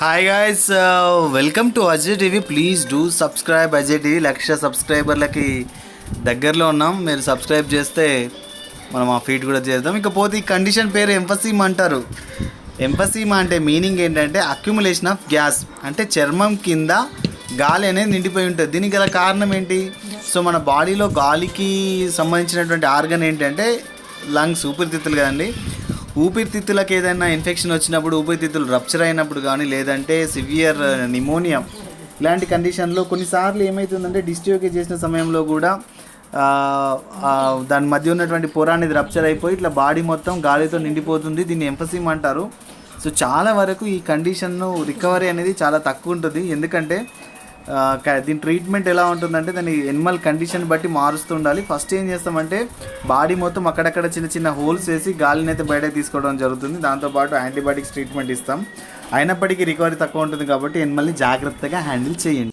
Hi guys, welcome to Ajay TV. Please do subscribe Ajay TV. 1,00,000 సబ్స్క్రైబర్లకి దగ్గరలో ఉన్నాం. మీరు సబ్స్క్రైబ్ చేస్తే మనం ఆ ఫీట్ కూడా చేద్దాం. ఇకపోతే ఈ కండిషన్ పేరు ఎంఫసీమా అంటారు. ఎంఫసీమా అంటే మీనింగ్ ఏంటంటే అక్యుములేషన్ ఆఫ్ గ్యాస్, అంటే చర్మం కింద గాలి అనేది నిండిపోయి ఉంటుంది. దీనికి గల కారణం ఏంటి? సో మన బాడీలో గాలికి సంబంధించినటువంటి ఆర్గన్ ఏంటంటే లంగ్స్, ఊపిరితిత్తులు కదండి. ఊపిరితిత్తులకు ఏదైనా ఇన్ఫెక్షన్ వచ్చినప్పుడు, ఊపిరితిత్తులు రప్చర్ అయినప్పుడు కానీ, లేదంటే సివియర్ నిమోనియా ఇలాంటి కండిషన్లో కొన్నిసార్లు ఏమవుతుందంటే డిస్ట్రిబ్యూట్ చేసిన సమయంలో కూడా దాని మధ్య ఉన్నటువంటి పొర అనేది రప్చర్ అయిపోయి ఇట్లా బాడీ మొత్తం గాలితో నిండిపోతుంది. దీన్ని ఎంఫసీమా అంటారు. సో చాలా వరకు ఈ కండిషన్ను రికవరీ అనేది చాలా తక్కువ ఉంటుంది. ఎందుకంటే దీని ట్రీట్మెంట్ ఎలా ఉంటుందంటే దాని ఎనిమల్ కండిషన్ బట్టి మారుస్తూ ఉండాలి. ఫస్ట్ ఏం చేస్తామంటే బాడీ మొత్తం అక్కడక్కడ చిన్న చిన్న హోల్స్ వేసి గాలిని అయితే బయటకు తీసుకోవడం జరుగుతుంది. దాంతోపాటు యాంటీబయాటిక్స్ ట్రీట్మెంట్ ఇస్తాం. అయినప్పటికీ రికవరీ తక్కువ ఉంటుంది కాబట్టి ఎనిమల్ని జాగ్రత్తగా హ్యాండిల్ చేయండి.